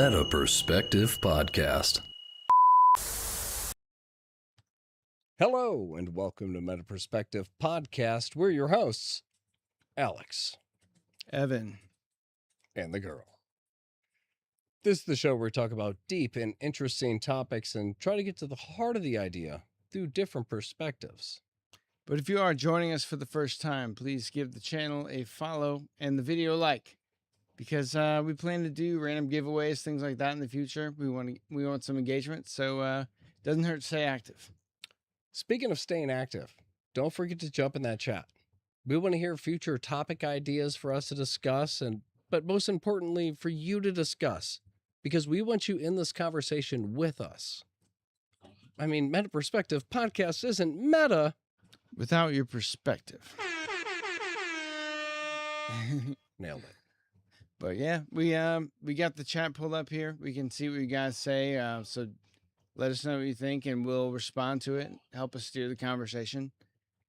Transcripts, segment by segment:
Meta Perspective Podcast. Hello, and welcome to Meta Perspective Podcast. We're your hosts, Alex, Evan, and the girl. This is the show where we talk about deep and interesting topics and try to get to the heart of the idea through different perspectives. but if you are joining us for the first time, please give the channel a follow and the video a like, because we plan to do random giveaways, things like that in the future. We want some engagement, so it doesn't hurt to stay active. Speaking of staying active, don't forget to jump in that chat. We want to hear future topic ideas for us to discuss, but most importantly, for you to discuss, because we want you in this conversation with us. I mean, Meta Perspective Podcast isn't meta without your perspective. Nailed it. But yeah, we got the chat pulled up here. We can see what you guys say. So let us know what you think, and we'll respond to it. Help us steer the conversation.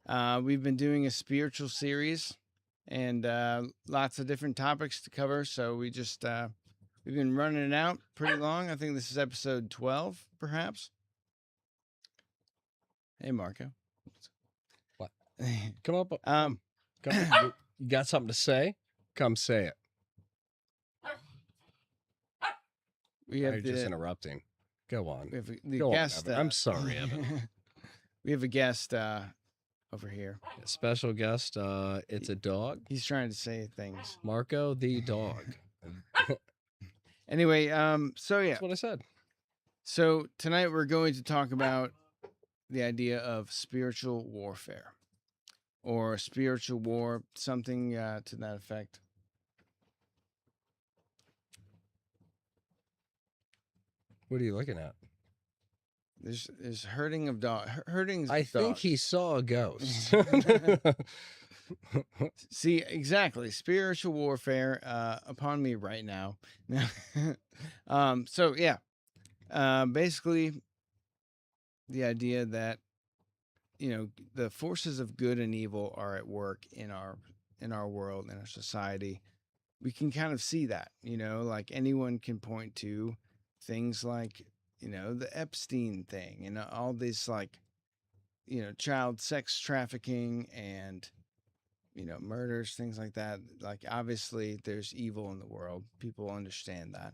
We've been doing a spiritual series, and lots of different topics to cover. So we just we've been running it out pretty long. I think this is episode 12, perhaps. Hey, Marco. What? Come up. Come. You got something to say? Come say it. We have You're just interrupting. Go on. We have the Go guest. on, Evan. I'm sorry, Evan. We have a guest over here. A special guest. It's a dog. He's trying to say things. Marco the dog. Anyway, so yeah. That's what I said. So tonight we're going to talk about the idea of spiritual warfare, or spiritual war, something to that effect. What are you looking at? There's herding of dogs. I think he saw a ghost. See, exactly. Spiritual warfare upon me right now. So yeah, basically the idea that, you know, the forces of good and evil are at work in our world, in our society. We can kind of see that, you know, like anyone can point to things like, you know, the Epstein thing and all this, like, you know, child sex trafficking and, you know, murders, things like that. Like, obviously there's evil in the world. People understand that.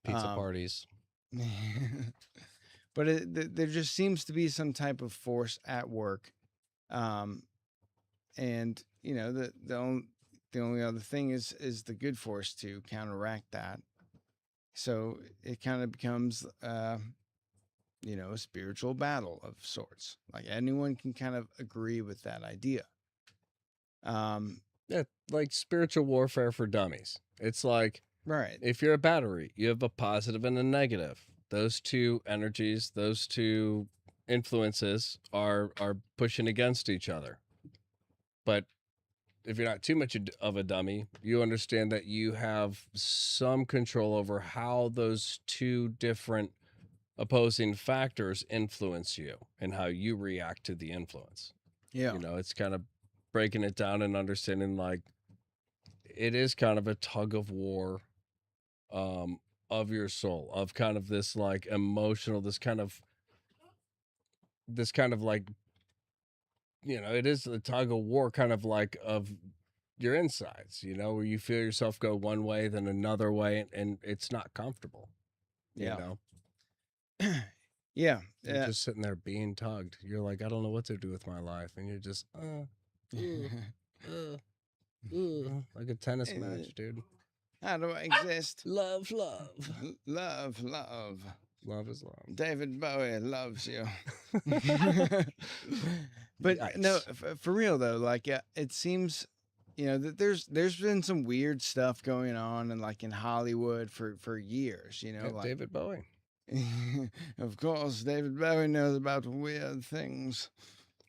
Pizza parties. But there just seems to be some type of force at work. And, you know, the only other thing is the good force to counteract that. So it kind of becomes, you know, a spiritual battle of sorts. Like, anyone can kind of agree with that idea. Yeah, like spiritual warfare for dummies. It's like, right. If you're a battery, you have a positive and a negative. Those two energies, those two influences are pushing against each other. But if you're not too much of a dummy, you understand that you have some control over how those two different opposing factors influence you and how you react to the influence. Yeah. You know, it's kind of breaking it down and understanding, like, it is kind of a tug of war of your soul, of kind of this, like, emotional, this kind of like, you know, it is the tug of war kind of like of your insides, you know, where you feel yourself go one way, then another way, and it's not comfortable. Yeah. You know? Yeah. You're just sitting there being tugged. You're like, I don't know what to do with my life. And you're just, like a tennis match, dude. How do I exist? Love. Love. Love is love. David Bowie loves you. But Yikes. no, for real though, like, it seems, you know, that there's been some weird stuff going on, and like in Hollywood for years, you know, Yeah, like David Bowie. Of course, David Bowie knows about weird things.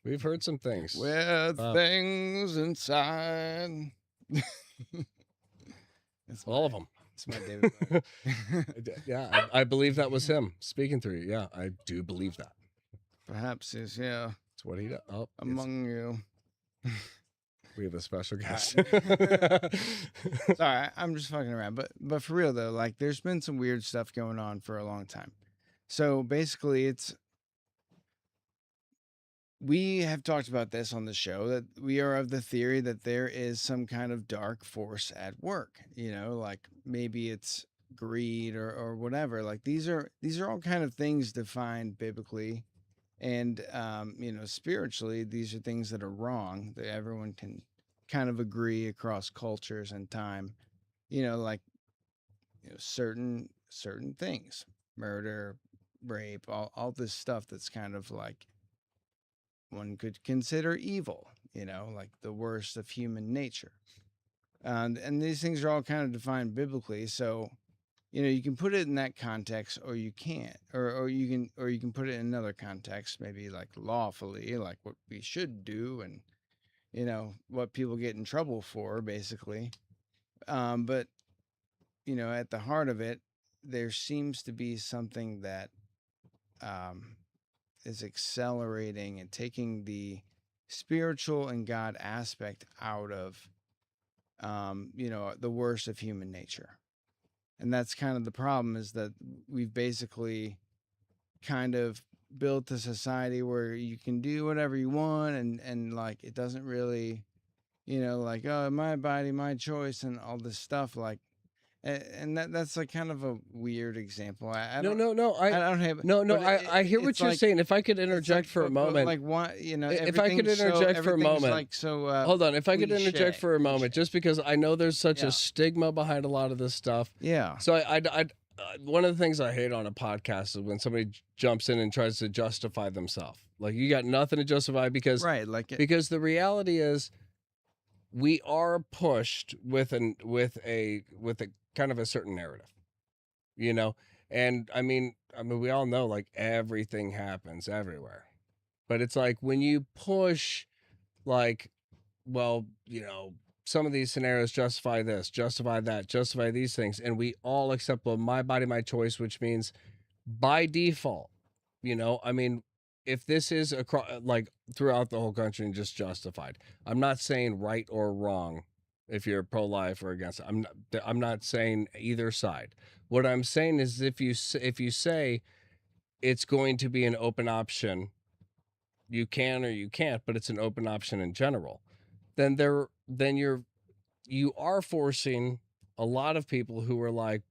We've heard some things. Weird things inside. All of them. It's my David Bowie. Yeah, I believe that was him speaking through you. Yeah, I do believe that. Perhaps he's here It's what he does. Oh, among you. We have a special guest. Sorry, I'm just fucking around. But for real though, like there's been some weird stuff going on for a long time. So basically, we have talked about this on the show that we are of the theory that there is some kind of dark force at work. Like maybe it's greed or whatever. Like these are all kind of things defined biblically, and spiritually, these are things that are wrong that everyone can kind of agree across cultures and time. Like certain things, murder, rape, all this stuff that's kind of like one could consider evil, like the worst of human nature. And these things are all kind of defined biblically. So, you can put it in that context or you can't, or you can put it in another context, maybe like lawfully, like what we should do and, what people get in trouble for basically. But, at the heart of it, there seems to be something that, um, is accelerating and taking the spiritual and God aspect out of the worst of human nature. And that's kind of the problem, is that we've basically kind of built a society where you can do whatever you want, and like it doesn't really, like, oh, my body, my choice, and all this stuff. Like, and that's like kind of a weird example. I No, don't no, no. I don't have, No, no. but I hear what it's you're like, saying. If I could it's interject like, for a moment, like why, if I could interject for a everything's moment, like so. hold on. If I could interject for a moment, cliche. just because I know there's such Yeah. a stigma behind a lot of this stuff. Yeah. So one of the things I hate on a podcast is when somebody jumps in and tries to justify themselves. Like you got nothing to justify because Right. Like because the reality is we are pushed with a kind of a certain narrative, you know. And I mean we all know like everything happens everywhere. But it's like when you push like, well, some of these scenarios justify this, justify that, justify these things, and we all accept, well, my body, my choice, which means by default, I mean, if this is across like throughout the whole country and just justified, I'm not saying right or wrong if you're pro-life or against it. I'm not saying either side. What I'm saying is if you say it's going to be an open option, you can or you can't, but it's an open option in general, then you are forcing a lot of people who are like,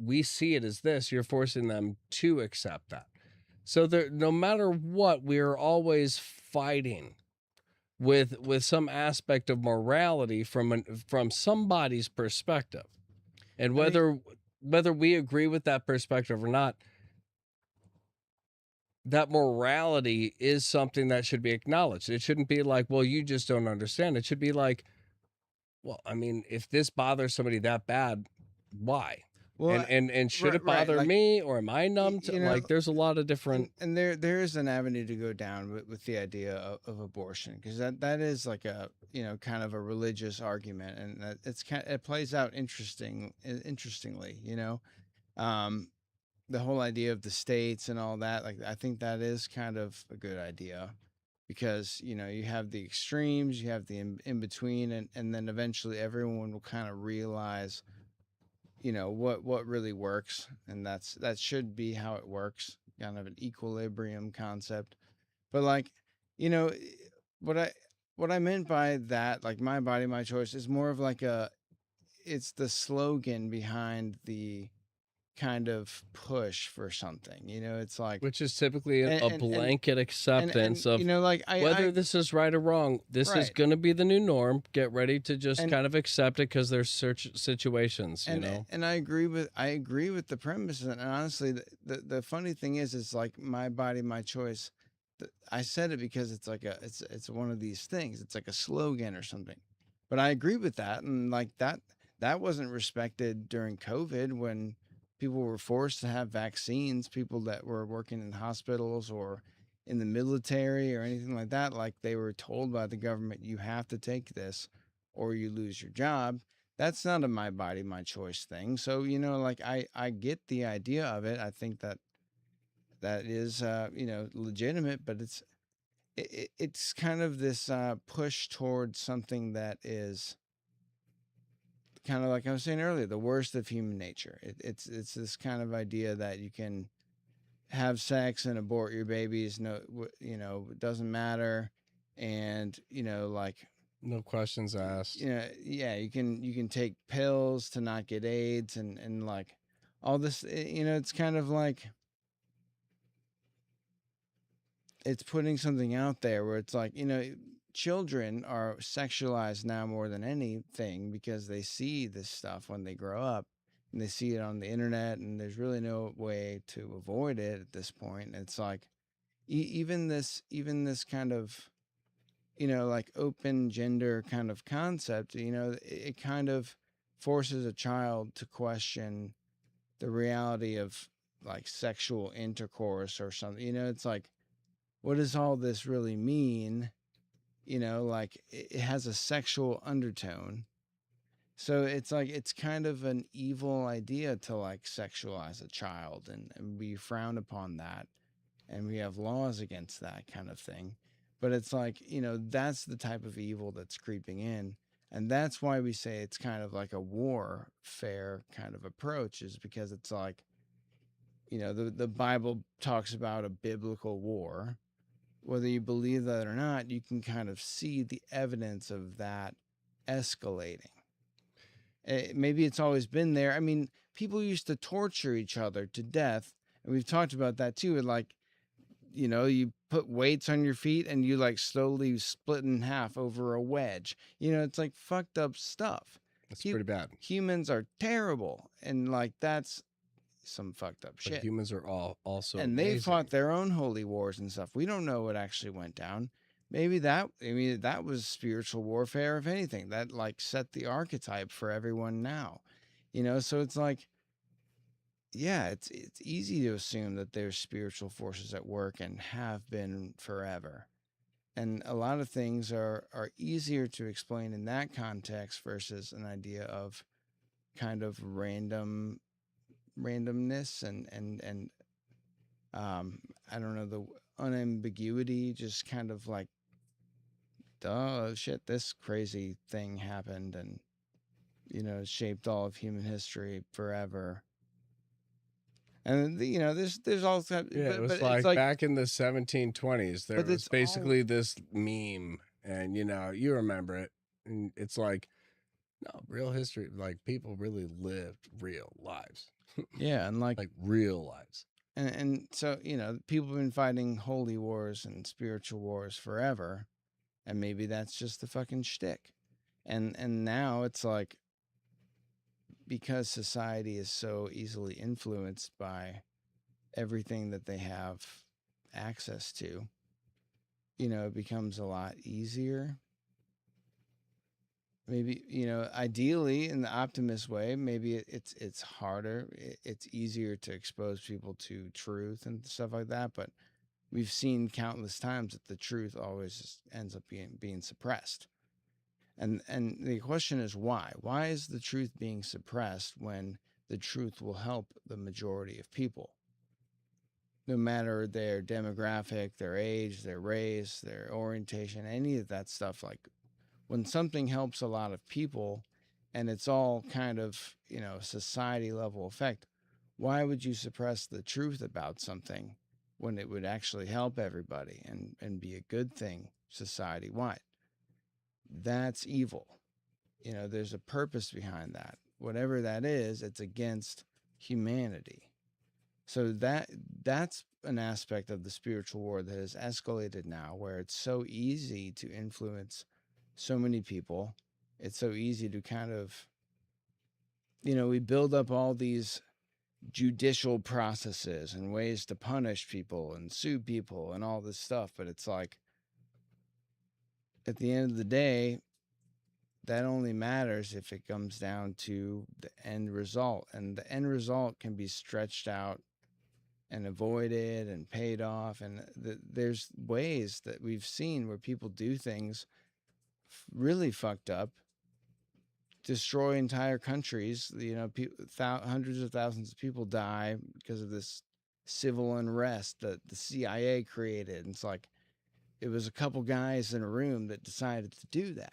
we see it as this, you're forcing them to accept that. So there, no matter what, we're always fighting with some aspect of morality from somebody's perspective. And I mean, whether we agree with that perspective or not, that morality is something that should be acknowledged. It shouldn't be like, well, you just don't understand. It should be like, well, I mean, if this bothers somebody that bad, why? well, And should it right. bother Like, me, or am I numb to, you know, like there's a lot of different. and there is an avenue to go down with the idea of abortion, because that is like a, kind of a religious argument, and that it plays out interestingly. Um, the whole idea of the states and all that, like I think that is kind of a good idea, because you have the extremes, you have the in between, and then eventually everyone will kind of realize what really works, and that should be how it works, kind of an equilibrium concept. But like, you know what I meant by that, like my body, my choice, is more of like it's the slogan behind the kind of push for something. It's like, Which is typically and a and and blanket acceptance of like whether I this is right or wrong. This is right. going to be the new norm. Get ready to just and kind of accept it because there's search situations, and I agree with the premise, and honestly, the funny thing is like my body, my choice. I said it because it's like it's one of these things. It's like a slogan or something. But I agree with that, and like that wasn't respected during COVID, when people were forced to have vaccines. People that were working in hospitals or in the military or anything like that, like they were told by the government, you have to take this or you lose your job. That's not a my body, my choice thing. So, like I get the idea of it. I think that is legitimate, but it's kind of this push towards something that is kind of like I was saying earlier, the worst of human nature. It's this kind of idea that you can have sex and abort your babies. No, it doesn't matter, and like No questions asked. yeah, you can take pills to not get AIDS and like all this. It's kind of like it's putting something out there where it's like children are sexualized now more than anything because they see this stuff when they grow up and they see it on the internet and there's really no way to avoid it at this point. And it's like even this kind of like open gender kind of concept, it kind of forces a child to question the reality of like sexual intercourse or something. It's like, what does all this really mean? Like it has a sexual undertone. So it's like it's kind of an evil idea to like sexualize a child, and we frown upon that, and we have laws against that kind of thing. But it's like, that's the type of evil that's creeping in. And that's why we say it's kind of like a warfare kind of approach, is because it's like, the Bible talks about a biblical war. Whether you believe that or not, you can kind of see the evidence of that escalating. Maybe it's always been there. I mean, people used to torture each other to death, and we've talked about that too. And like, you put weights on your feet and you like slowly split in half over a wedge. It's like fucked up stuff. That's pretty bad. Humans are terrible, and like that's some fucked up shit. But humans are all also and amazing. They fought their own holy wars and stuff. We don't know what actually went down. Maybe that was spiritual warfare, if anything. That like set the archetype for everyone now. So it's like, yeah, it's easy to assume that there's spiritual forces at work and have been forever. And a lot of things are easier to explain in that context versus an idea of kind of randomness and I don't know, the unambiguity, just kind of like, oh shit, this crazy thing happened and shaped all of human history forever. And there's all that. Yeah, it was like back in the 1720s. There was basically this meme, and you remember it, and it's like, no, real history. Like people really lived real lives. Yeah, and like real lives. And so people have been fighting holy wars and spiritual wars forever, and maybe that's just the fucking shtick. And now it's like, because society is so easily influenced by everything that they have access to, it becomes a lot easier. Maybe, ideally in the optimist way, maybe it's harder. It's easier to expose people to truth and stuff like that. But we've seen countless times that the truth always ends up being suppressed. And the question is why? Why is the truth being suppressed when the truth will help the majority of people? No matter their demographic, their age, their race, their orientation, any of that stuff. Like when something helps a lot of people and it's all kind of, society level effect, why would you suppress the truth about something when it would actually help everybody and be a good thing society-wide? That's evil. There's a purpose behind that. Whatever that is, it's against humanity. So that's an aspect of the spiritual war that has escalated now, where it's so easy to influence so many people. It's so easy to kind of, we build up all these judicial processes and ways to punish people and sue people and all this stuff. But it's like, at the end of the day, that only matters if it comes down to the end result. And the end result can be stretched out and avoided and paid off. And there's ways that we've seen where people do things really fucked up, destroy entire countries. Hundreds of thousands of people die because of this civil unrest that the CIA created. And it's like, it was a couple guys in a room that decided to do that.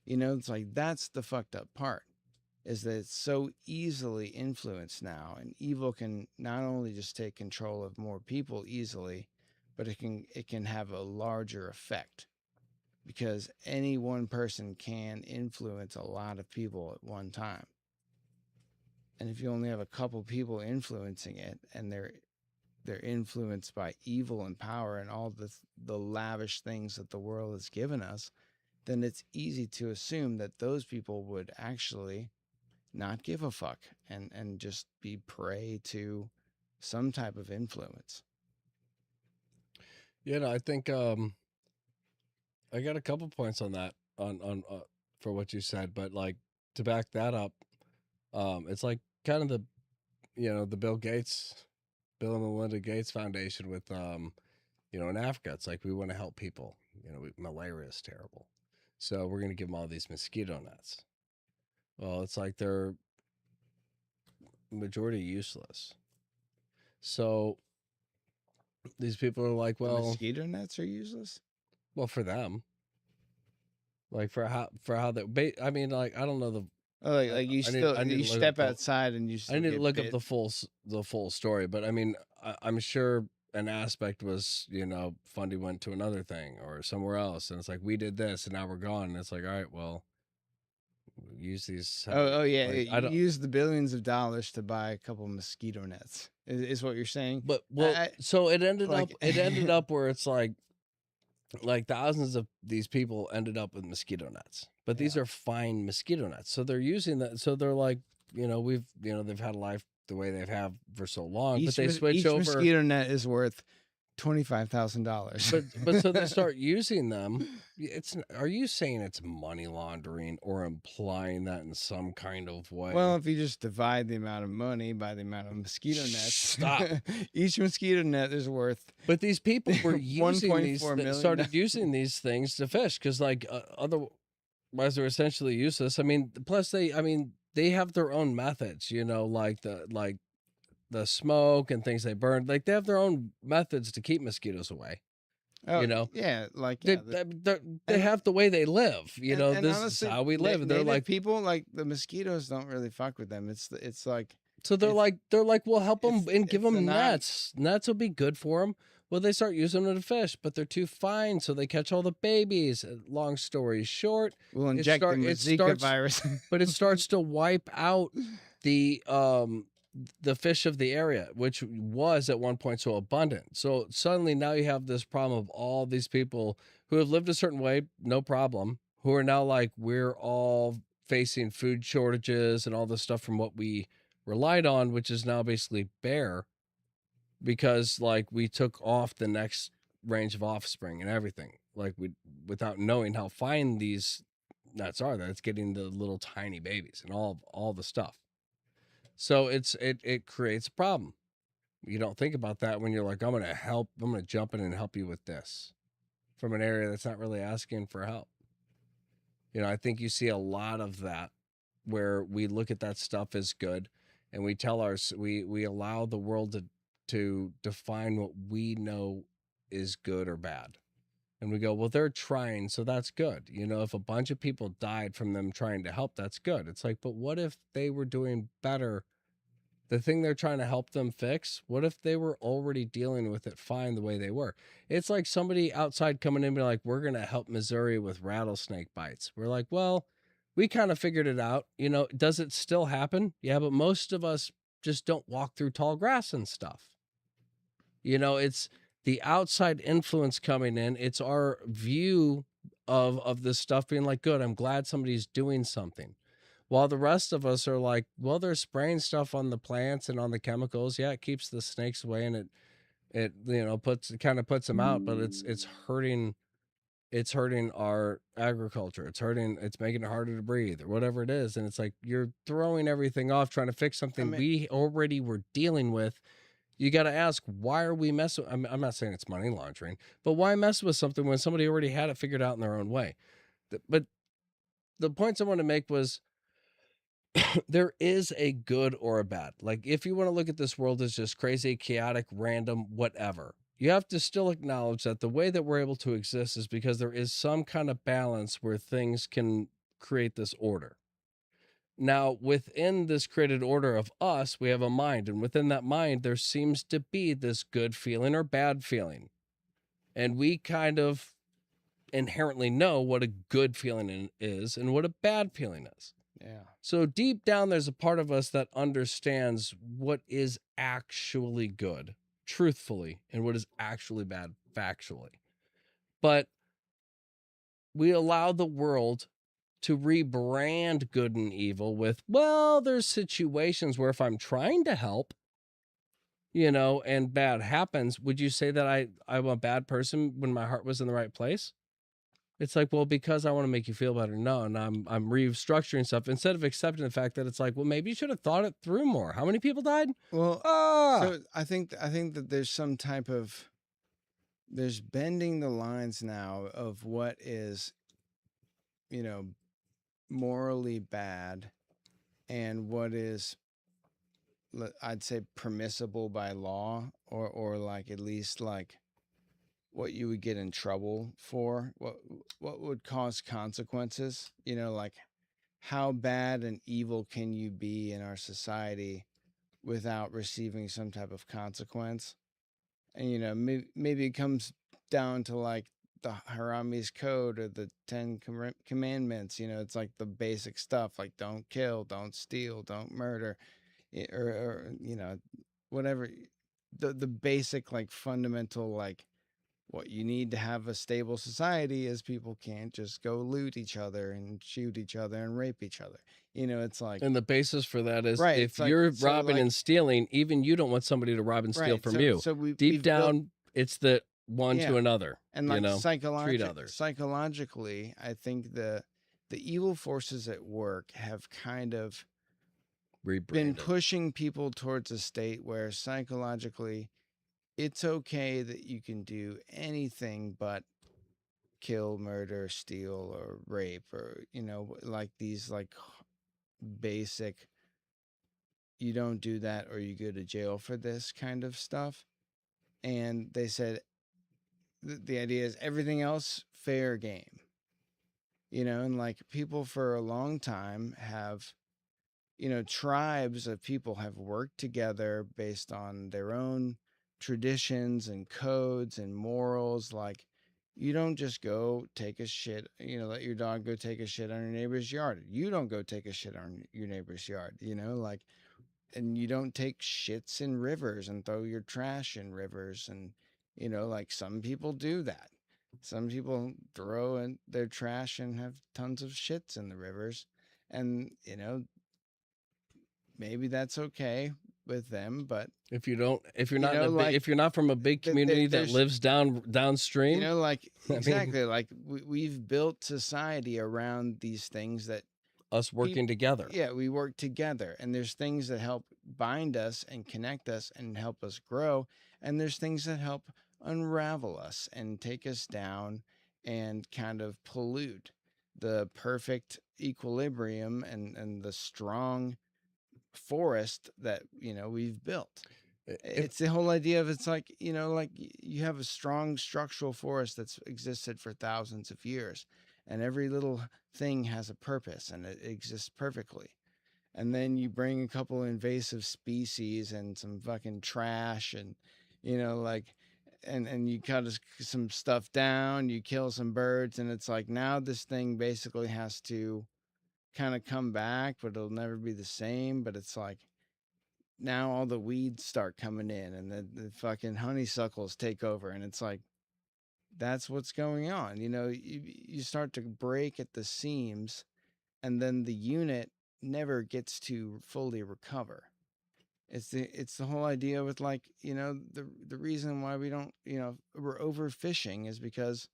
It's like that's the fucked up part, is that it's so easily influenced now, and evil can not only just take control of more people easily, but it can have a larger effect, because any one person can influence a lot of people at one time. And if you only have a couple people influencing it, and they're influenced by evil and power and all the lavish things that the world has given us, then it's easy to assume that those people would actually not give a fuck and just be prey to some type of influence. I think I got a couple points on that on for what you said, but like to back that up, it's like kind of the the Bill and Melinda Gates Foundation with in Africa. It's like we want to help people. Malaria is terrible, so we're going to give them all these mosquito nets. Well, it's like they're majority useless. So these people are like, The well, mosquito nets are useless. well, for them, like for how that. I mean, like I don't know the. Oh, like you you step outside and you still I need to get look bit. up the full story, but I mean, I'm sure an aspect was Fundy went to another thing or somewhere else, and it's like we did this and now we're gone, and it's like, all right, well, use these. Oh yeah, like, I you don't. use the billions of dollars to buy a couple mosquito nets. Is what you're saying? But well, so it ended like- up where it's like thousands of these people ended up with mosquito nets, but these are fine mosquito nets, so they're using that. So they're like, they've had a life the way they've had for so long, but they switch over. Each mosquito net is worth $25,000. But so they start using them. Are you saying it's money laundering or implying that in some kind of way? Well, if you just divide the amount of money by the amount of mosquito nets, Stop. Each mosquito net is worth. But these people were using these. Started using these things to fish because, otherwise, they're essentially useless. I mean, plus they have their own methods. Like the smoke and things they burn. Like they have their own methods to keep mosquitoes away. Oh, yeah, like they have the way they live. And this honestly, is how we live. They're like people, like the mosquitoes don't really fuck with them. It's like, so they're like we'll help them and give them nets. Nets will be good for them. Well, they start using them to fish, but they're too fine, so they catch all the babies. Long story short, we'll inject them with Zika virus, but it starts to wipe out the fish of the area, which was at one point so abundant. So suddenly now you have this problem of all these people who have lived a certain way, no problem, who are now like, we're all facing food shortages and all this stuff from what we relied on, which is now basically bare because like we took off the next range of offspring and everything, like without knowing how fine these nuts are, that it's getting the little tiny babies and all the stuff. So it creates a problem. You don't think about that when you're like, I'm going to jump in and help you with this from an area that's not really asking for help. I think you see a lot of that where we look at that stuff as good and we we allow the world to define what we know is good or bad. And we go, well, they're trying, so that's good. If a bunch of people died from them trying to help, that's good. It's like, but what if they were doing better? The thing they're trying to help them fix, what if they were already dealing with it fine the way they were? It's like somebody outside coming in and be like, we're going to help Missouri with rattlesnake bites. We're like, well, we kind of figured it out. Does it still happen? Yeah, but most of us just don't walk through tall grass and stuff. It's the outside influence coming in. It's our view of this stuff being like, good, I'm glad somebody's doing something. While the rest of us are like, well, they're spraying stuff on the plants and on the chemicals. Yeah, it keeps the snakes away and it puts them out, but it's hurting our agriculture. It's making it harder to breathe or whatever it is. And it's like, you're throwing everything off, trying to fix something we already were dealing with. You got to ask, why are we messing? I'm not saying it's money laundering, but why mess with something when somebody already had it figured out in their own way? But the points I want to make was there is a good or a bad. Like if you want to look at this world as just crazy, chaotic, random, whatever, you have to still acknowledge that the way that we're able to exist is because there is some kind of balance where things can create this order. Now, within this created order of us, we have a mind, and within that mind, there seems to be this good feeling or bad feeling. And we kind of inherently know what a good feeling is and what a bad feeling is. Yeah. So deep down, there's a part of us that understands what is actually good, truthfully, and what is actually bad, factually. But we allow the world to rebrand good and evil with, well, there's situations where if I'm trying to help, and bad happens, would you say that I'm a bad person when my heart was in the right place? It's like, well, because I want to make you feel better. No, and I'm restructuring stuff instead of accepting the fact that it's like, well, maybe you should have thought it through more. How many people died? Well, Ah, so I think that there's some type of there's bending the lines now of what is, you know, morally bad and what is I'd say permissible by law, or like at least like what you would get in trouble for, what would cause consequences, like how bad and evil can you be in our society without receiving some type of consequence. And maybe it comes down to like the Harami's code or the Commandments. It's like the basic stuff, like don't kill, don't steal, don't murder, or whatever. The basic, like, fundamental, like, what you need to have a stable society is people can't just go loot each other and shoot each other and rape each other. It's like, and the basis for that is right, if it's like, you're so robbing like, and stealing, even you don't want somebody to rob and steal right, from you. so Deep we've built, down, it's the one yeah, to another, and like treat others. psychologically, I think the evil forces at work have kind of been Rebranded. pushing people towards a state where psychologically it's okay that you can do anything but kill, murder, steal, or rape, or like these, like, basic, you don't do that or you go to jail for this kind of stuff. And they said the idea is everything else fair game. And like people for a long time have, tribes of people have worked together based on their own traditions and codes and morals. Like, you don't just go take a shit, let your dog go take a shit on your neighbor's yard. You don't go take a shit on your neighbor's yard, like, and you don't take shits in rivers and throw your trash in rivers. And, like, some people do that. Some people throw in their trash and have tons of shits in the rivers. And, maybe that's okay with them, but If you're you not in know, a like, if you're not from a big community that there's, lives downstream, like, I mean, exactly, like, we've built society around these things that us working together. yeah, we work together, and there's things that help bind us and connect us and help us grow, and there's things that help unravel us and take us down and kind of pollute the perfect equilibrium and the strong forest that we've built. If It's the whole idea of, it's like, like, you have a strong structural forest that's existed for thousands of years, and every little thing has a purpose and it exists perfectly. And then you bring a couple invasive species and some fucking trash, and like, and you cut some stuff down, you kill some birds, and it's like, now this thing basically has to kind of come back, but it'll never be the same. But it's like, now all the weeds start coming in, and the fucking honeysuckles take over, and it's like, that's what's going on. You start to break at the seams, and then the unit never gets to fully recover. It's the whole idea with, like, the reason why we don't, we're overfishing is because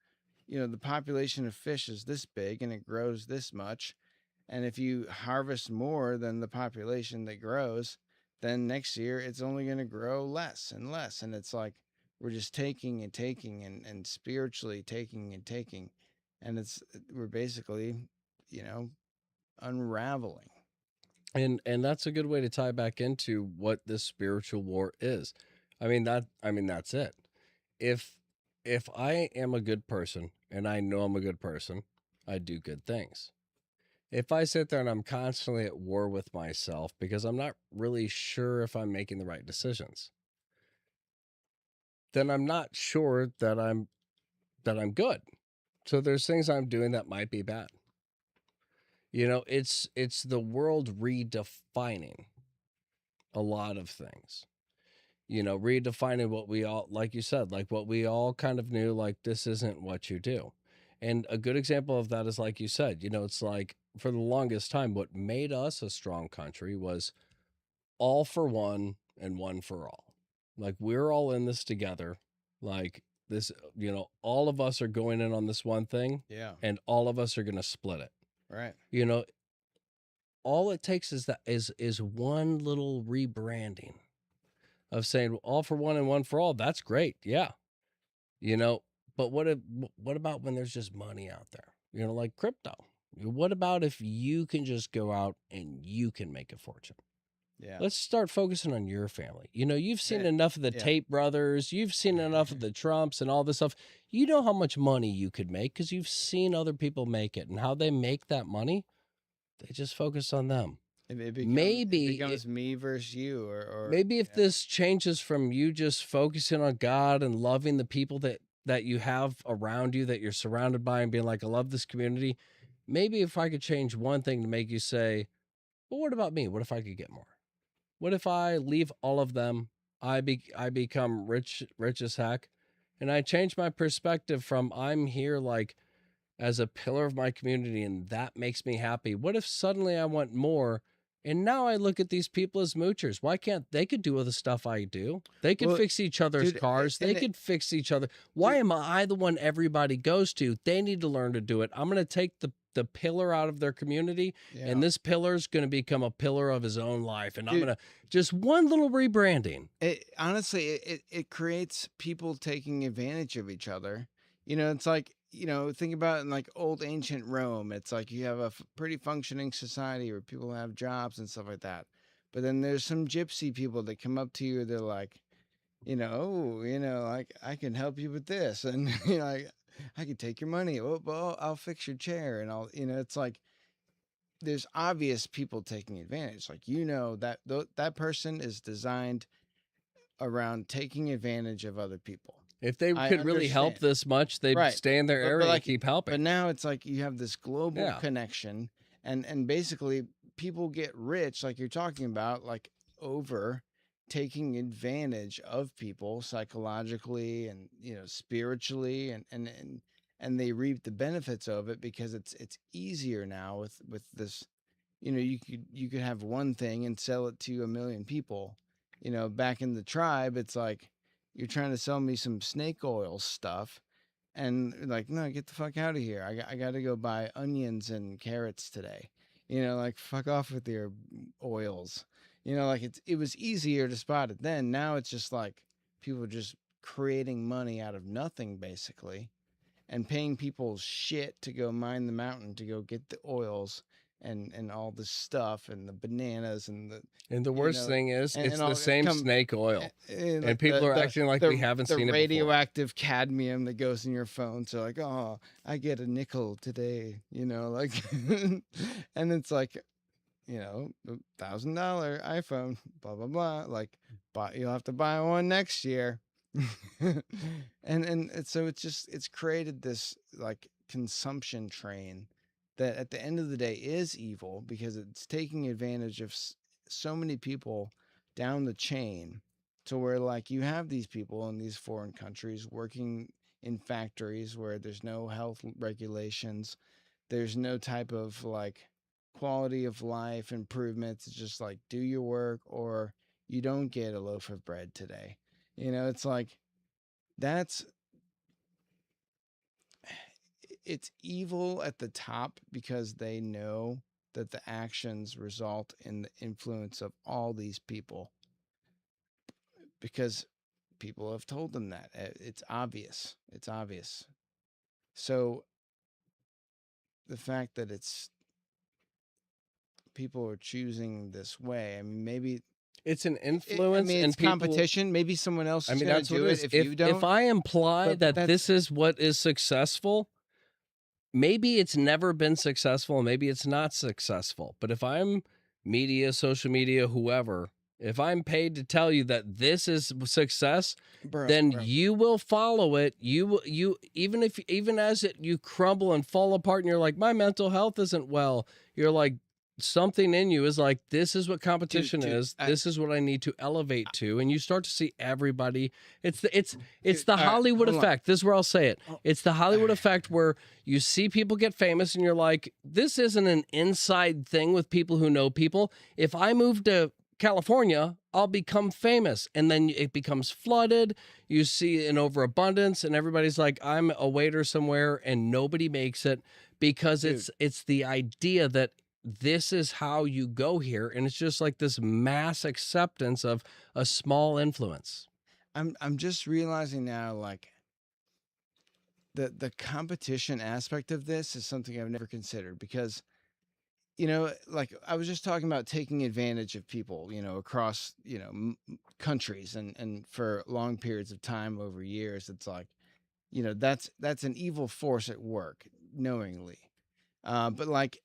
the population of fish is this big and it grows this much. And if you harvest more than the population that grows, then next year it's only going to grow less and less. And it's like, we're just taking and taking, and spiritually taking and taking. And we're basically, unraveling. and that's a good way to tie back into what this spiritual war is. I mean that's it. if if I am a good person and I know I'm a good person, I do good things. If I sit there and I'm constantly at war with myself because I'm not really sure if I'm making the right decisions, then I'm not sure that I'm good. So there's things I'm doing that might be bad. It's the world redefining a lot of things. Redefining what we all, like you said, like what we all kind of knew, like this isn't what you do. And a good example of that is, like you said, it's like for the longest time, what made us a strong country was all for one and one for all. Like we're all in this together. Like this, all of us are going in on this one thing Yeah. and all of us are going to split it. Right. You know, all it takes is one little rebranding of saying all for one and one for all. That's great. Yeah. You know, but what about when there's just money out there? Like crypto. What about if you can just go out and you can make a fortune? Yeah. Let's start focusing on your family. You've seen Yeah. enough of the Yeah. Tate brothers, you've seen enough of the Trumps and all this stuff. You know how much money you could make because you've seen other people make it and how they make that money. They just focus on them. It Maybe becomes me versus you, or maybe if this changes from you just focusing on God and loving the people that you have around you, that you're surrounded by, and being like, I love this community. Maybe if I could change one thing to make you say, well, what about me? What if I could get more? What if I leave all of them? I become rich as heck, and I change my perspective from I'm here like as a pillar of my community and that makes me happy. What if suddenly I want more and now I look at these people as moochers? Why can't they could do all the stuff I do? They could fix each other's cars. They could fix each other. Why am I the one everybody goes to? They need to learn to do it. I'm going to take the pillar out of their community, and this pillar is going to become a pillar of his own life. And I'm going to just one little rebranding. It creates people taking advantage of each other. It's like, think about it in like old ancient Rome. It's like you have a pretty functioning society where people have jobs and stuff like that. But then there's some gypsy people that come up to you. They're like, like I can help you with this, and I can take your money. Well, I'll fix your chair, and it's like there's obvious people taking advantage. Like that that person is designed around taking advantage of other people. If they could really help this much, they'd stay in their area and keep helping. But now it's like you have this global connection, and basically people get rich, like you're talking about, like over taking advantage of people psychologically and spiritually, and they reap the benefits of it because it's easier now with this. You could have one thing and sell it to a million people. Back in the tribe, it's like you're trying to sell me some snake oil stuff, and like, no, get the fuck out of here. I got to go buy onions and carrots today. Like fuck off with your oils. Like it was easier to spot it then. Now it's just like people are just creating money out of nothing basically, and paying people shit to go mine the mountain to go get the oils and all this stuff and the bananas and the worst thing is it's the same snake oil, and people are acting like we haven't seen it before. The radioactive cadmium that goes in your phone. So like, oh, I get a nickel today, like, and it's like, $1,000 iPhone, blah blah blah. Like, but you'll have to buy one next year. and so it's created this like consumption train that at the end of the day is evil because it's taking advantage of so many people down the chain, to where like you have these people in these foreign countries working in factories where there's no health regulations, there's no type of like quality of life improvements. It's just like, do your work or you don't get a loaf of bread today. It's like it's evil at the top because they know that the actions result in the influence of all these people, because people have told them that. It's obvious. It's obvious. So the fact that it's people are choosing this way, I mean, maybe It's an I influence, mean, and it's people. competition. Maybe someone else I is mean, going to that's what do it it is. if you If don't. I imply But that that's this is what is successful, maybe it's never been successful, and maybe it's not successful. But if I'm media, social media, whoever, if I'm paid to tell you that this is success, then bro. you will follow it. You even as you crumble and fall apart, and you're like, my mental health isn't well. You're like, something in you is like, this is what competition Dude, is. This is what I need to elevate to, and you start to see everybody. It's dude, the all right, Hollywood hold on. effect. This is where I'll say it. Oh, It's the Hollywood all right. effect where you see people get famous, and you're like, this isn't an inside thing with people who know people. If I move to California, I'll become famous. And then it becomes flooded. You see an overabundance, and everybody's like, I'm a waiter somewhere, and nobody makes it because Dude. it's the idea that this is how you go here. And it's just like this mass acceptance of a small influence. I'm just realizing now, like the competition aspect of this is something I've never considered because like I was just talking about taking advantage of people, across countries and for long periods of time over years. It's like that's an evil force at work, knowingly. But like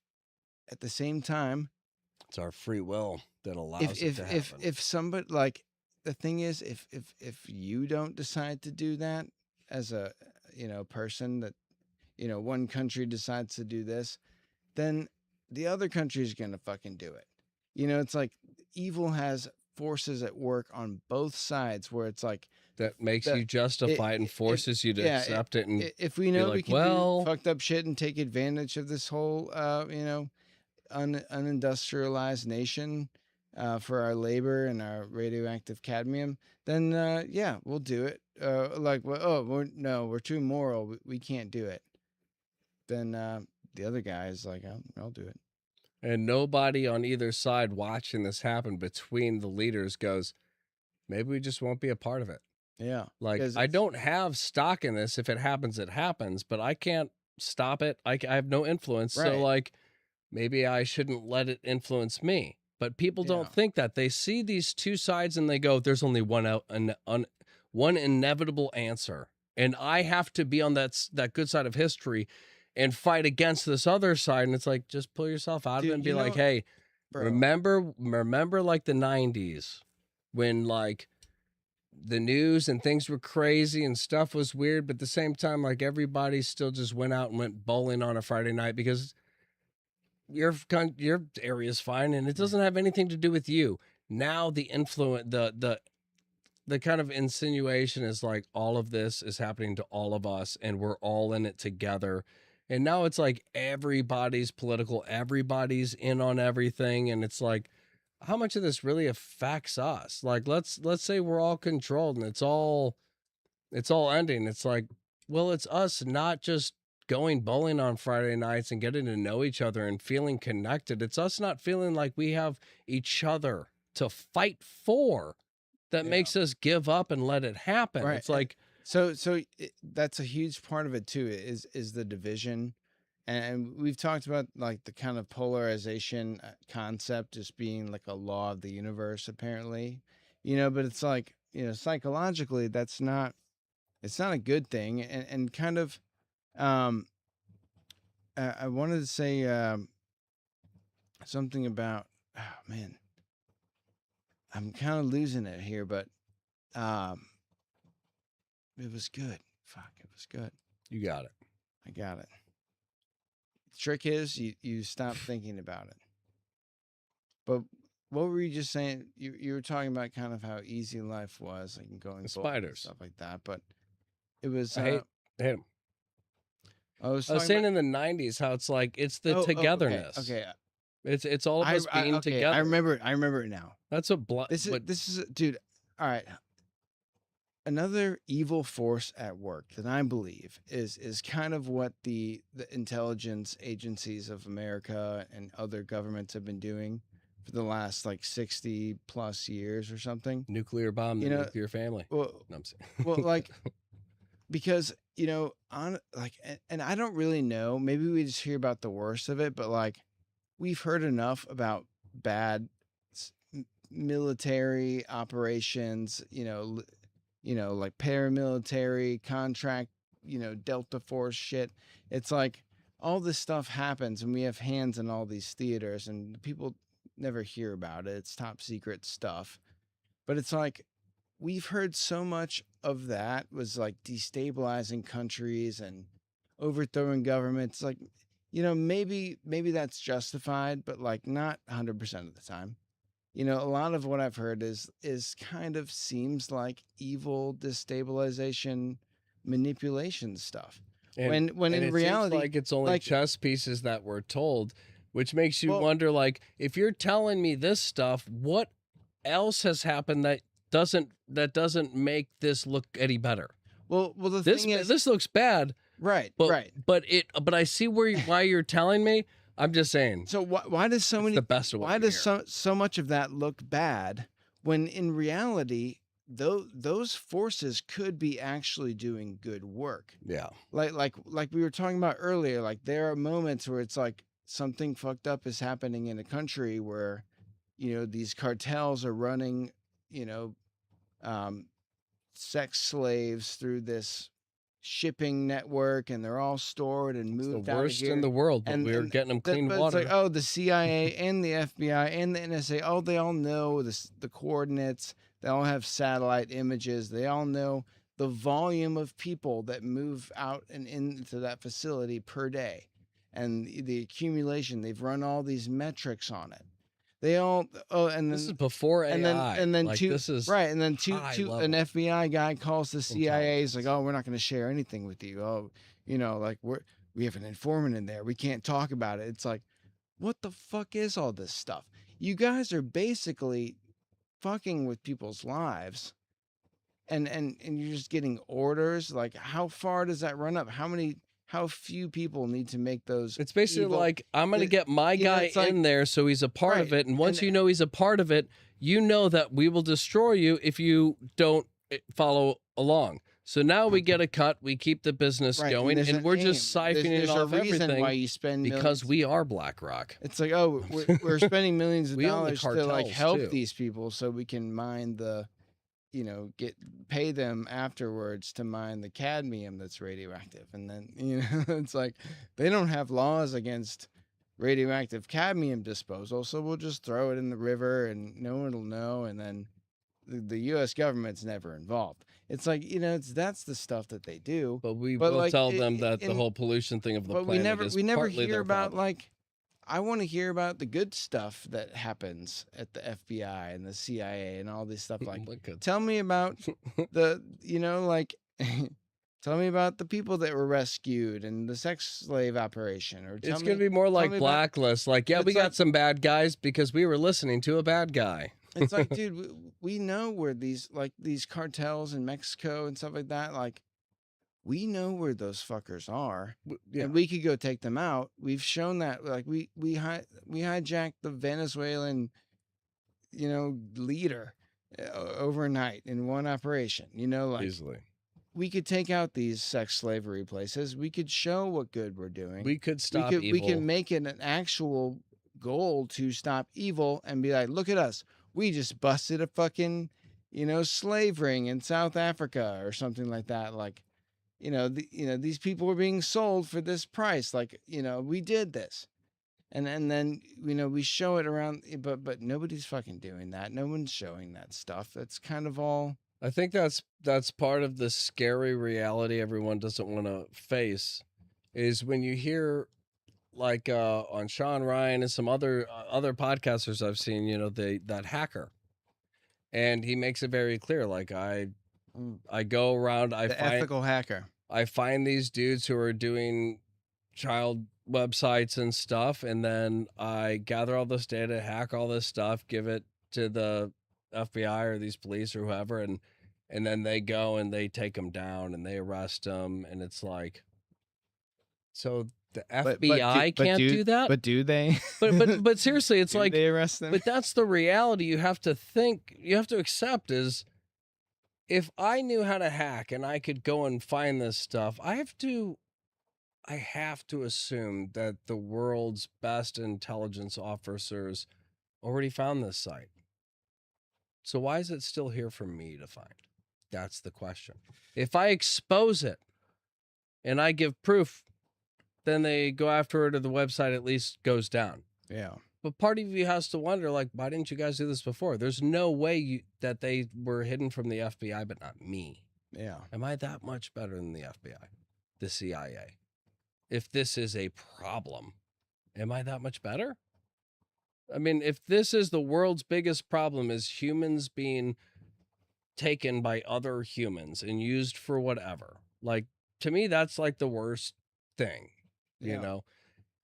at the same time, It's our free will that allows if it to happen. if somebody like the thing is if you don't decide to do that as a person that one country decides to do this, then the other country is going to fucking do it. It's like evil has forces at work on both sides where it's like That makes the you justify it and if forces you to yeah accept it and if we be know we like, can do well, fucked up shit and take advantage of this whole unindustrialized nation for our labor and our radioactive cadmium, then yeah, we'll do it. Like, well, oh, we're too moral. We can't do it. Then the other guy is like, I'll do it. and nobody on either side watching this happen between the leaders goes, maybe we just won't be a part of it. Yeah, Like, because I don't have stock in this. If it happens, it happens, but I can't stop it. I have no influence. So, right. like, maybe I shouldn't let it influence me. But people Yeah, don't think that. They see these two sides and they go, there's only one inevitable answer. And I have to be on that good side of history and fight against this other side. And it's like, just pull yourself out of it dude, and be like, hey, bro. remember like the 90s when like the news and things were crazy and stuff was weird, but at the same time, like everybody still just went out and went bowling on a Friday night because your area is fine and it doesn't have anything to do with you. Now the influence, the kind of insinuation is like all of this is happening to all of us and we're all in it together. And now it's like everybody's political, everybody's in on everything, and it's like, how much of this really affects us? Like, let's say we're all controlled and it's all ending. It's like, well, it's us not just going bowling on Friday nights and getting to know each other and feeling connected. It's us not feeling like we have each other to fight for that Yeah. makes us give up and let it happen. Right. It's like, So that's a huge part of it too. Is the division, and we've talked about like the kind of polarization concept just being like a law of the universe, apparently. But it's like psychologically, it's not a good thing, and kind of um I wanted to say something about, oh man, I'm kind of losing it here, but um it was good. Fuck, it was good. you got it. I got it. The trick is you stop thinking about it. But what were you just saying? You were talking about kind of how easy life was, like going The bowling and spiders. stuff like that. But it was I hate them. I was I was talking saying about, in the 90s how it's like it's the oh, togetherness. Okay. It's all of us being Okay, together. I remember it now. That's what This is dude. All right. Another evil force at work that I believe is kind of what the intelligence agencies of America and other governments have been doing for the last like 60 plus years or something. nuclear bomb the nuclear family. Well, No, I'm saying. well, like because on like and I don't really know. Maybe we just hear about the worst of it, but like we've heard enough about bad military operations, like paramilitary contract, Delta Force shit. It's like all this stuff happens and we have hands in all these theaters and people never hear about it. It's top secret stuff. But it's like we've heard so much of that was like destabilizing countries and overthrowing governments. Like, maybe that's justified, but like not 100% of the time. A lot of what I've heard is kind of seems like evil destabilization manipulation stuff. And When and in it seems reality, like it's only like, chess pieces that we're told, which makes you well, wonder, like, if you're telling me this stuff, what else has happened that doesn't make this look any better? the This thing is, this looks bad, right, but right. but I see why you're telling me. I'm just saying. So why does so It's many the best of what why you does hear. so much of that look bad when in reality those forces could be actually doing good work? Yeah. Like we were talking about earlier, like there are moments where it's like something fucked up is happening in a country where these cartels are running, you know um, sex slaves through this shipping network and they're all stored and It's the moved out of worst in here. the world, but and we were and getting them clean but it's like, water. oh, the CIA and the FBI and the NSA, oh, they all know the coordinates. They all have satellite images. They all know the volume of people that move out and into that facility per day and the accumulation. They've run all these metrics on it. They all, oh, and This is then before and AI. then Like, two, this is right, and then high an level FBI guy calls the CIA. He's like, intelligence. oh, we're not going to share anything with you. Oh, like we have an informant in there. We can't talk about it. It's like, what the fuck is all this stuff? You guys are basically fucking with people's lives, and you're just getting orders. Like, how far does that run up? How few people need to make those It's basically evil? like, I'm going to get my guy It's like, in there so he's a part of right, it. And once and you know he's a part of it, you know that we will destroy you if you don't follow along. So now we get a cut. We keep the business right, and going, there's and an we're aim. just siphoning There's a off reason why everything you spend because millions. we are BlackRock. It's like, oh, we're spending millions of We own the dollars to like cartels, help too. these people so we can mine the, pay them afterwards to mine the cadmium that's radioactive. And then, it's like they don't have laws against radioactive cadmium disposal, so we'll just throw it in the river and no one will know. And then the U.S. government's never involved. It's like, that's the stuff that they do. But we But will like, tell them that the whole pollution thing of the but planet is we never partly hear their about problem. like, I want to hear about the good stuff that happens at the FBI and the CIA and all this stuff. Like, What good tell me about the, like, tell me about the people that were rescued and the sex slave operation. Or It's going to be more like me about- Blacklist. Like, yeah, we It's got like- some bad guys because we were listening to a bad guy. it's like, dude, we know where these cartels in Mexico and stuff like that. Like, we know where those fuckers are, Yeah. and we could go take them out. We've shown that, like, we hijacked the Venezuelan, leader overnight in one operation. Like, Easily. we could take out these sex slavery places. We could show what good we're doing. We could stop we evil. can make it an actual goal to stop evil and be like, look at us. We just busted a fucking, slave ring in South Africa or something like that. Like, these people were being sold for this price. Like, we did this. And then, we show it around, but nobody's fucking doing that. No one's showing that stuff. That's kind of all. I think that's part of the scary reality everyone doesn't want to face, is when you hear, like, on Sean Ryan and some other podcasters I've seen, that hacker, and he makes it very clear. Like, I go around, The ethical hacker. I find these dudes who are doing child websites and stuff, and then I gather all this data, hack all this stuff, give it to the FBI or these police or whoever, and then they go and they take them down and they arrest them, and it's like, so the FBI can't do that? But do they? But seriously, it's Do like, they arrest them? but that's the reality you have to accept is, if I knew how to hack and I could go and find this stuff, I have to assume that the world's best intelligence officers already found this site. So why is it still here for me to find? That's the question. If I expose it and I give proof, then they go after it or the website at least goes down. Yeah. But part of you has to wonder, like, why didn't you guys do this before? There's no way that they were hidden from the FBI, but not me. Yeah. Am I that much better than the FBI, the CIA? If this is a problem, am I that much better? I mean, if this is the world's biggest problem is humans being taken by other humans and used for whatever, like, to me, that's like the worst thing, you Yeah. know?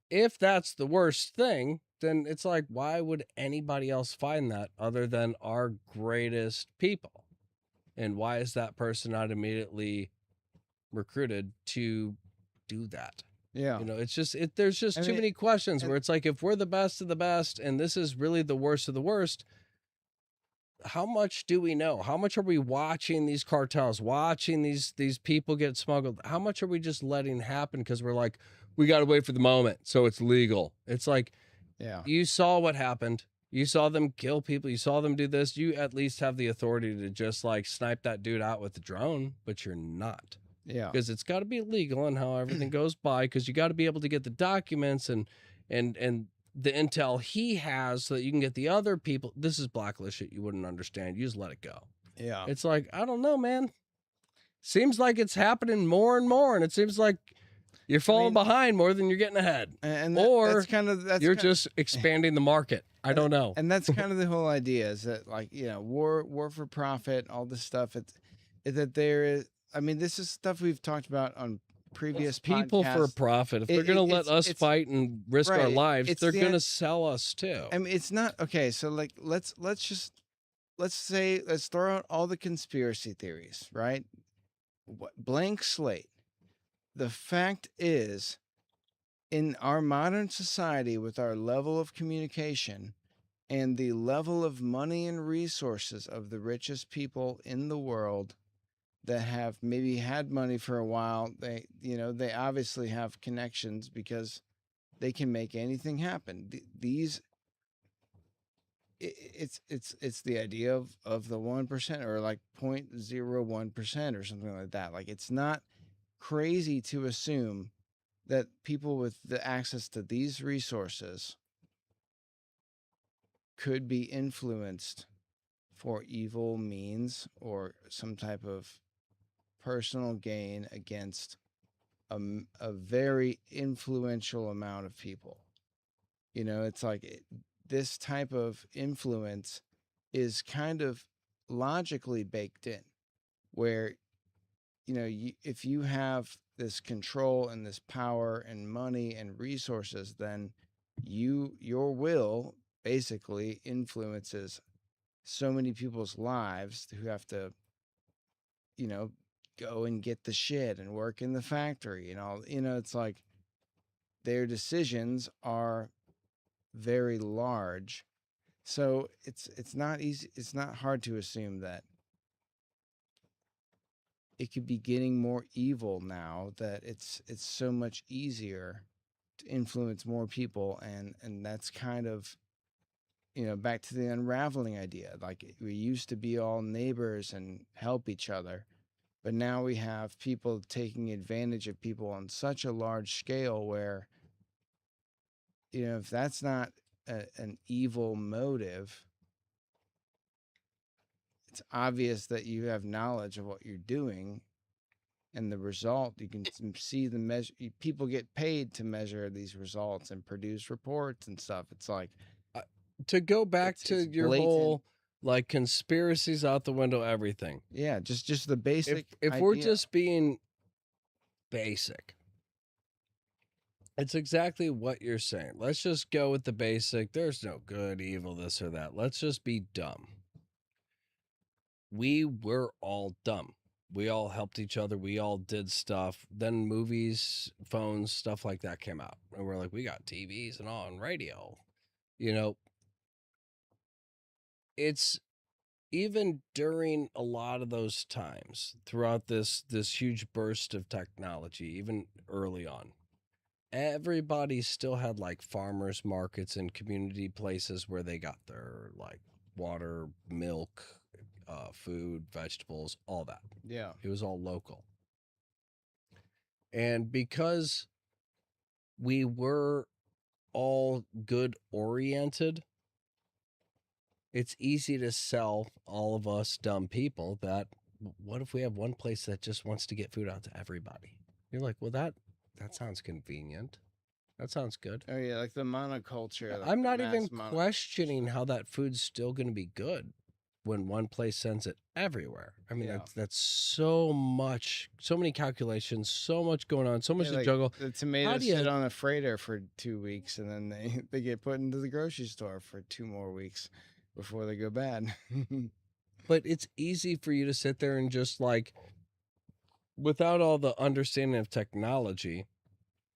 If that's the worst thing, then it's like, why would anybody else find that other than our greatest people? And why is that person not immediately recruited to do that? Yeah. You know, it's just, there's just too many questions where it's like, if we're the best of the best and this is really the worst of the worst, how much do we know? How much are we watching these cartels, watching these people get smuggled? How much are we just letting happen because we're like, we got to wait for the moment so it's legal? It's like, Yeah. you saw what happened. You saw them kill people. You saw them do this. You at least have the authority to just like snipe that dude out with the drone, but you're not. Yeah. Because it's got to be legal and how everything goes by. Because you got to be able to get the documents and the intel he has so that you can get the other people. This is blacklist shit you wouldn't understand. You just let it go. Yeah. It's like, I don't know, man. Seems like it's happening more and more, and it seems like you're falling behind more than you're getting ahead. And or that's you're just expanding the market. I don't know. And that's kind of the whole idea, is that, like, you know, war for profit, all this stuff. It's that there is. I mean, this is stuff we've talked about on previous people podcasts. for a profit. If they're going to let us it's fight and risk our right. lives, It's they're the going to sell us too. I mean, it's not okay. So, like, let's throw out all the conspiracy theories, right? Blank slate. The fact is, in our modern society, with our level of communication and the level of money and resources of the richest people in the world that have maybe had money for a while, they obviously have connections because they can make anything happen. It's the idea of the 1%, or like 0.01% or something like that. Like, it's not crazy to assume that people with the access to these resources could be influenced for evil means or some type of personal gain against a very influential amount of people. You know, it's like this type of influence is kind of logically baked in, where, you know, if you have this control and this power and money and resources, then your will basically influences so many people's lives who have to, you know, go and get the shit and work in the factory and all. You know, it's like their decisions are very large. So it's not easy. It's not hard to assume that it could be getting more evil now that it's so much easier to influence more people, and that's kind of, you know, back to the unraveling idea. Like, we used to be all neighbors and help each other, but now we have people taking advantage of people on such a large scale where, you know, if that's not an evil motive, it's obvious that you have knowledge of what you're doing, and the result, you can see the measure. People get paid to measure these results and produce reports and stuff. It's like, to go back to your blatant. whole, like, conspiracies out the window, everything. Yeah, just the basic. If we're just being basic, it's exactly what you're saying. Let's just go with the basic. There's no good, evil, this or that. Let's just be dumb. We were all dumb. We all helped each other. We all did stuff. Then movies, phones, stuff like that came out. And we're like, we got TVs and all, and radio. You know, it's even during a lot of those times throughout this huge burst of technology, even early on, everybody still had like farmers markets and community places where they got their like water, milk, food, vegetables, all that. Yeah. It was all local. And because we were all good oriented, it's easy to sell all of us dumb people that what if we have one place that just wants to get food out to everybody? You're like, well, that sounds convenient. That sounds good. Oh yeah, like the monoculture. Like I'm the not even mass questioning how that food's still going to be good when one place sends it everywhere. I mean, Yeah. that's so much, so many calculations, so much going on, so much to like juggle. the tomatoes do you- sit on a freighter for 2 weeks, and then they get put into the grocery store for 2 more weeks before they go bad. But it's easy for you to sit there and just like, without all the understanding of technology,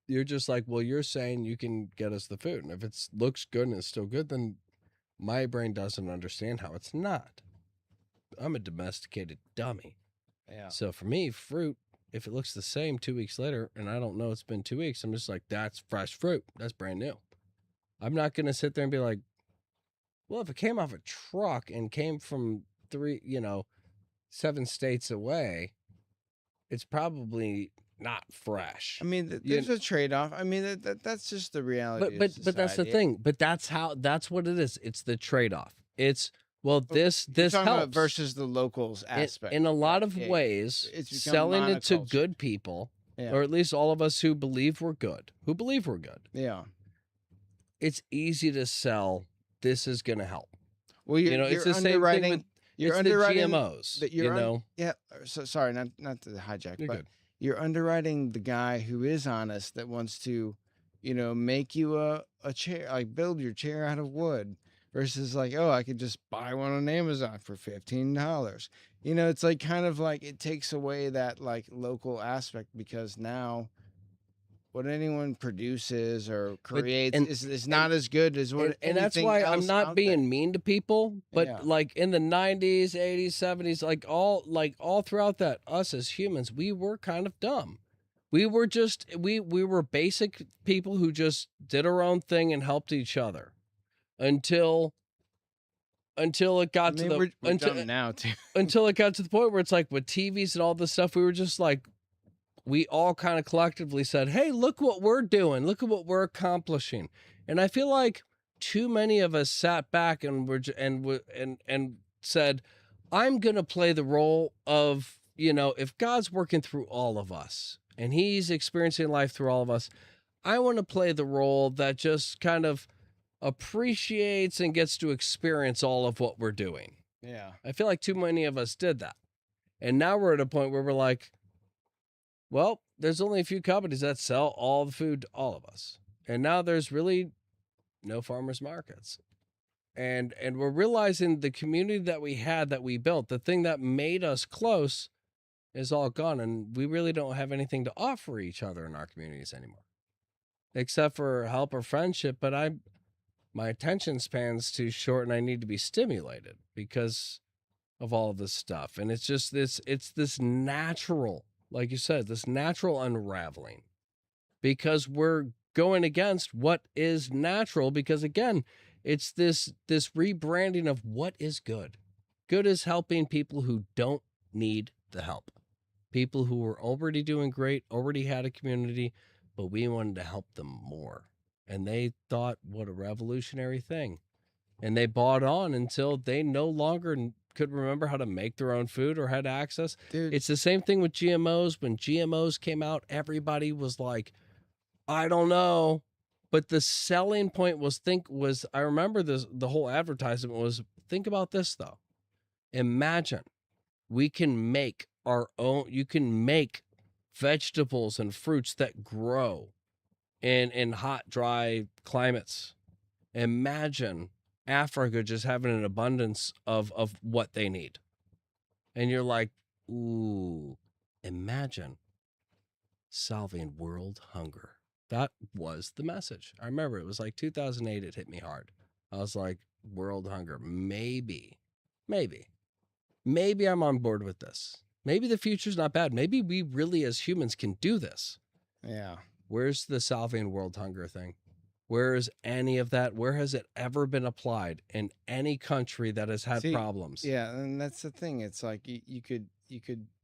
you're just like, well, you're saying you can get us the food. And if it looks good and it's still good, then my brain doesn't understand how it's not. I'm a domesticated dummy. Yeah. So for me, fruit, if it looks the same 2 weeks later and I don't know it's been 2 weeks, I'm just like, that's fresh fruit. That's brand new. I'm not going to sit there and be like, well, if it came off a truck and came from 7 states away, it's probably not fresh. I mean, there's a trade-off. I mean, that's just the reality. But of but that's the society. thing. But that's what it is. It's the trade-off. It's well, this You're talking about helps versus the locals aspect. in a lot of Yeah, ways. it's become Selling it to monoculture. good people, Yeah. or at least all of us who believe we're good. Yeah. It's easy to sell. This is going to help. Well, you're it's the same thing with you're it's underwriting the GMOs. that yeah. So sorry, not to hijack, You're but good. you're underwriting the guy who is honest that wants to, make you a chair, like build your chair out of wood, versus like, oh, I could just buy one on Amazon for $15. It's like kind of like it takes away that like local aspect, because now what anyone produces or creates is not as good as what and that's anything why I'm else not out being there. mean to people, but Yeah. like in the 90s, 80s, 70s, all throughout that, us as humans, we were kind of dumb. We were just we were basic people who just did our own thing and helped each other until it got to the we're dumb now too. until it got to the point where it's like with TVs and all this stuff, we were just like, we all kind of collectively said, hey, look what we're doing. Look at what we're accomplishing. And I feel like too many of us sat back and and said, I'm going to play the role of, if God's working through all of us and he's experiencing life through all of us, I want to play the role that just kind of appreciates and gets to experience all of what we're doing. Yeah. I feel like too many of us did that. And now we're at a point where we're like, well, there's only a few companies that sell all the food to all of us. And now there's really no farmers markets. And we're realizing the community that we had, that we built, the thing that made us close, is all gone. And we really don't have anything to offer each other in our communities anymore, except for help or friendship. But my attention span's too short and I need to be stimulated because of all of this stuff. And it's just it's this natural, like you said, this natural unraveling, because we're going against what is natural, because again, it's this rebranding of what is good. Good is helping people who don't need the help. People who were already doing great, already had a community, but we wanted to help them more. And they thought, what a revolutionary thing. And they bought on until they no longer could remember how to make their own food or had access. Dude. It's the same thing with GMOs. When GMOs came out, everybody was like, I don't know. But the selling point was I remember the whole advertisement was, think about this though. Imagine we can make you can make vegetables and fruits that grow in hot, dry climates. Imagine Africa just having an abundance of what they need. And you're like, ooh, imagine solving world hunger. That was the message. I remember it was like 2008. It hit me hard. I was like, world hunger. Maybe I'm on board with this. Maybe the future's not bad. Maybe we really as humans can do this. Yeah. Where's the solving world hunger thing? Where is any of that? Where has it ever been applied in any country that has had See, problems? Yeah, and that's the thing. It's like you could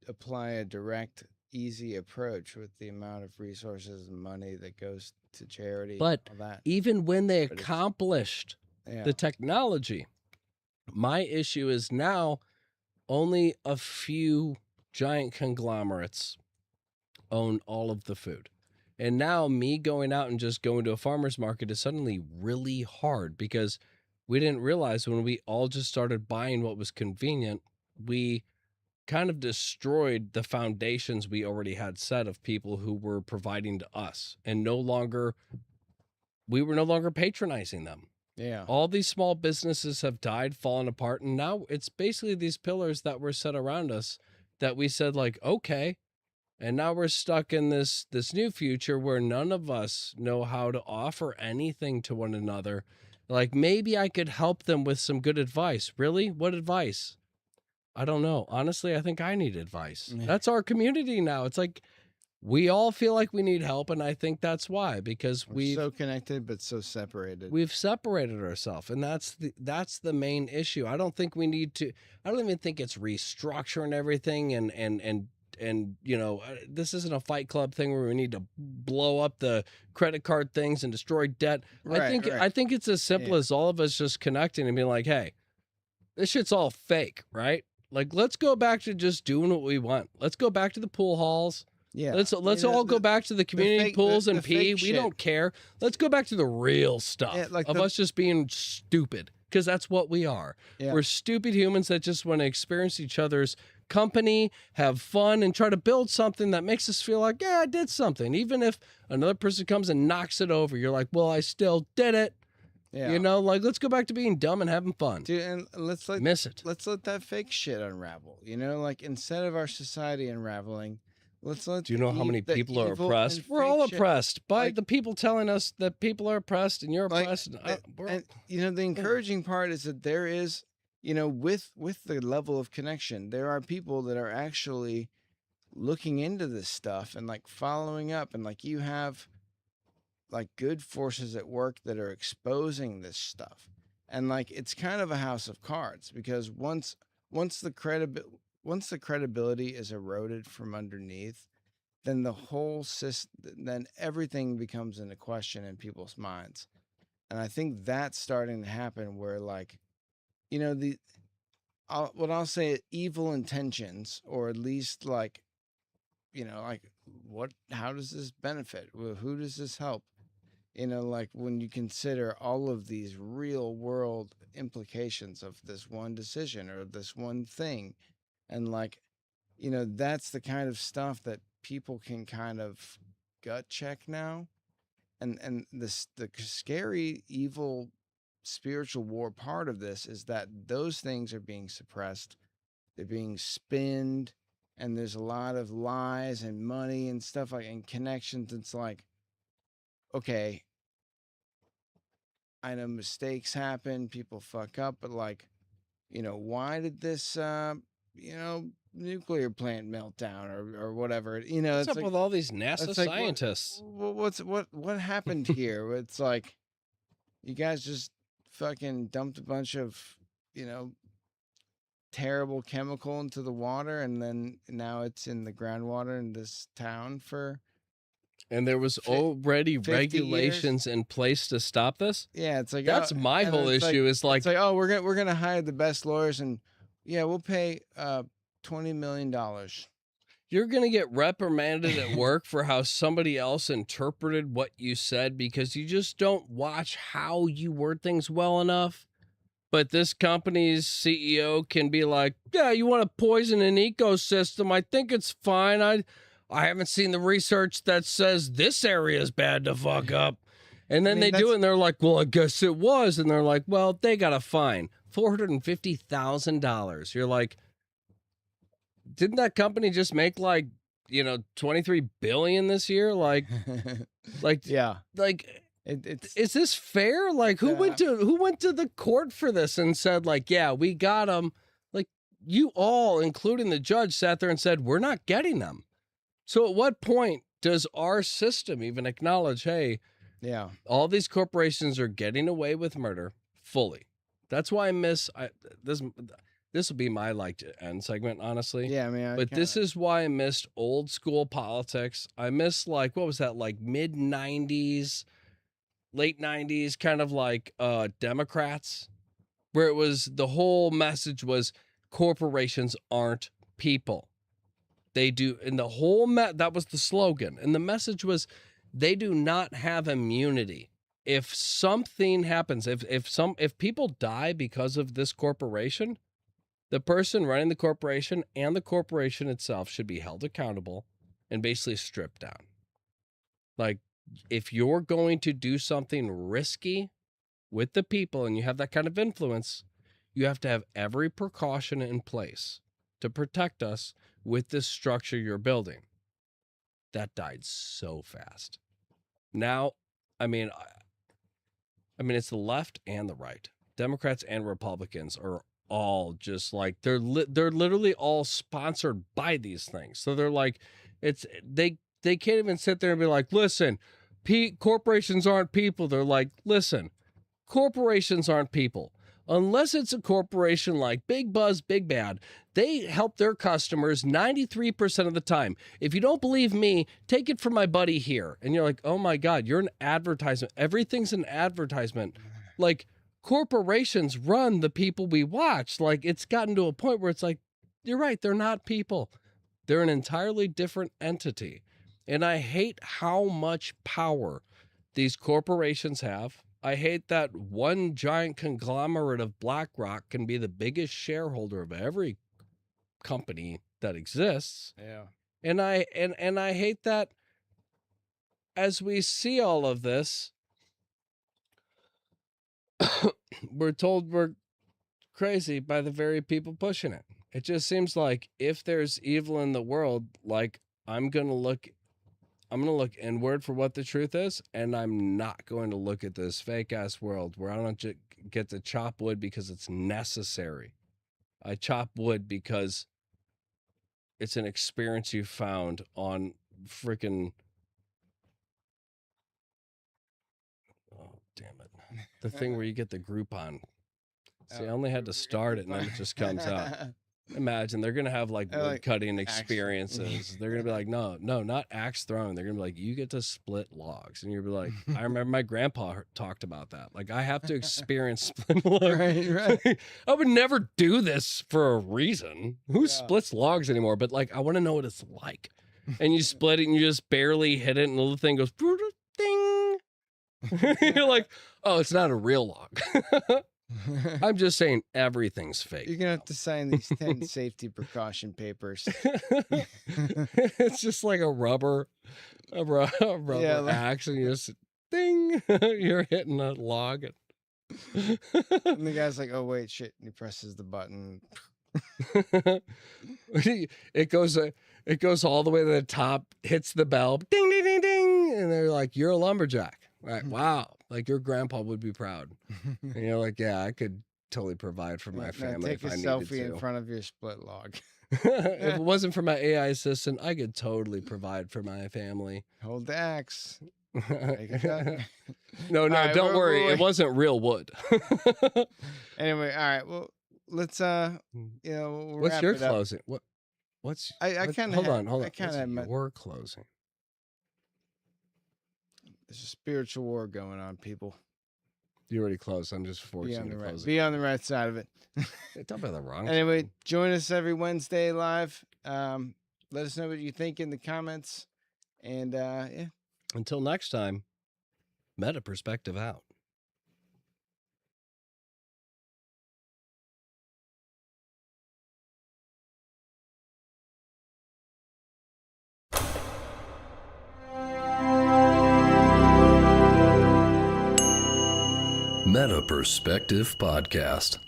apply a direct, easy approach with the amount of resources and money that goes to charity, But all that. even when they But accomplished Yeah, the technology, my issue is now only a few giant conglomerates own all of the food. And now me going out and just going to a farmer's market is suddenly really hard because we didn't realize when we all just started buying what was convenient, we kind of destroyed the foundations we already had set of people who were providing to us, and we were no longer patronizing them. yeah, All these small businesses have died, fallen apart, and now it's basically these pillars that were set around us that we said, like, okay. And now we're stuck in this new future where none of us know how to offer anything to one another. Like, maybe I could help them with some good advice. Really? What advice? I don't know. Honestly, I think I need advice. Yeah. That's our community now. It's like we all feel like we need help, and I think that's why, because we're so connected but so separated. we've separated ourselves, and that's the main issue. I don't think we need to. I don't even think it's restructuring everything and this isn't a Fight Club thing where we need to blow up the credit card things and destroy debt. Right. I think it's as simple Yeah. as all of us just connecting and being like, hey, this shit's all fake, right? Like, let's go back to just doing what we want. Let's go back to the pool halls. Yeah, Let's all go back to the community fake- pools and the pee. fake We shit. don't care. Let's go back to the real stuff Yeah, like of us just being stupid, because that's what we are. Yeah. We're stupid humans that just want to experience each other's company, have fun, and try to build something that makes us feel like, yeah, I did something. Even if another person comes and knocks it over, you're like, well, I still did it. Yeah. You know, like, let's go back to being dumb and having fun. Dude, and let's let that fake shit unravel. You know, like instead of our society unraveling, let's let. Do you know how many people are oppressed? We're all oppressed by the people telling us that people are oppressed and you're oppressed. And you know, the encouraging part is that there is, you know, with the level of connection, there are people that are actually looking into this stuff and like following up, and like you have like good forces at work that are exposing this stuff. And like it's kind of a house of cards, because once the credibility is eroded from underneath, then the whole system, then everything becomes into question in people's minds. And I think that's starting to happen where, like, you know, what I'll say, evil intentions, or at least like, you know, like how does this benefit? Who does this help? You know, like when you consider all of these real world implications of this one decision or this one thing. And like, you know, that's the kind of stuff that people can kind of gut check now. And the scary, evil, spiritual war part of this is that those things are being suppressed. They're being spinned, and there's a lot of lies and money and stuff like, and connections. It's like, okay, I know mistakes happen, people fuck up, but like, you know, why did this, you know, nuclear plant melt down or whatever? You know, what's it's up like, with all these NASA it's like, scientists? what happened here? It's like, you guys just fucking dumped a bunch of, you know, terrible chemical into the water, and then now it's in the groundwater in this town for. And there was already 50 regulations in place to stop this. Yeah, it's like, That's my and whole it's issue. Is like, it's like, oh, we're gonna hire the best lawyers, and yeah, we'll pay $20 million. you're gonna get reprimanded at work for how somebody else interpreted what you said because you just don't watch how you word things well enough. But this company's CEO can be like, yeah, you want to poison an ecosystem? I think it's fine. I haven't seen the research that says this area is bad to fuck up. And then they do it, and they're like, well, I guess it was. And they're like, well, they got a fine, $450,000. You're like, didn't that company just make like, you know, 23 billion this year? Like, Yeah, like, it's is this fair? Like, who went to the court for this and said, like, yeah, we got them? Like, you all, including the judge, sat there and said, we're not getting them. So at what point does our system even acknowledge, hey, Yeah. All these corporations are getting away with murder fully. That's why this. This will be my end segment, honestly. Yeah, I mean, But this is why I missed old school politics. I miss what was that, mid 90s, late 90s, kind of Democrats, where it was the whole message was corporations aren't people. They do, and the whole that was the slogan, and the message was they do not have immunity. If something happens, if people die because of this corporation, the person running the corporation and the corporation itself should be held accountable and basically stripped down. Like, if you're going to do something risky with the people and you have that kind of influence, you have to have every precaution in place to protect us with this structure you're building. That died so fast. Now, I mean, it's the left and the right. Democrats and Republicans are all just they're literally all sponsored by these things. So they're they can't even sit there and be like, listen, corporations aren't people. They're like, listen, corporations aren't people. Unless it's a corporation like Big Buzz, Big Bad, they help their customers 93% of the time. If you don't believe me, take it from my buddy here. And you're like, oh my God, you're an advertisement. Everything's an advertisement. Corporations run the people we watch. It's gotten to a point where it's like, you're right, they're not people. They're an entirely different entity. And I hate how much power these corporations have. I hate that one giant conglomerate of BlackRock can be the biggest shareholder of every company that exists. Yeah. And I hate that as we see all of this, we're told we're crazy by the very people pushing it. It just seems like if there's evil in the world, I'm going to look inward for what the truth is, and I'm not going to look at this fake ass world where I don't get to chop wood because it's necessary. I chop wood because it's an experience you found on freaking. Oh, damn it. The thing where you get the Groupon. See, I only had to start it and then it just comes out. Imagine they're going to have wood cutting experiences. They're going to be like, no, not axe throwing. They're going to be like, you get to split logs. And you'll be like, I remember my grandpa talked about that. I have to experience split logs. Right. I would never do this for a reason. Who splits logs anymore? But I want to know what it's like. And you split it and you just barely hit it and the little thing goes, ding. You're like, oh, it's not a real log. I'm just saying everything's fake. You're going to have to sign these 10 safety precaution papers. It's just like a rubber axe, and you just ding, you're hitting a log. And the guy's like, oh, wait, shit. And he presses the button. It goes all the way to the top, hits the bell, ding, ding, ding, ding. And they're like, you're a lumberjack. Right. Wow. Your grandpa would be proud. And you're like, yeah, I could totally provide for my family if I needed to. Take a selfie in front of your split log. If it wasn't for my AI assistant, I could totally provide for my family. Hold the axe. No, right, don't worry. It wasn't real wood. Anyway, all right. Well, let's what's your closing? What's hold on. I kind of your closing. There's a spiritual war going on, people. You already closed. I'm just forcing you to close it. Be on the right side of it. Don't be the wrong. Anyway, join us every Wednesday live. Let us know what you think in the comments. And yeah. Until next time, meta perspective out. Meta Perspective Podcast.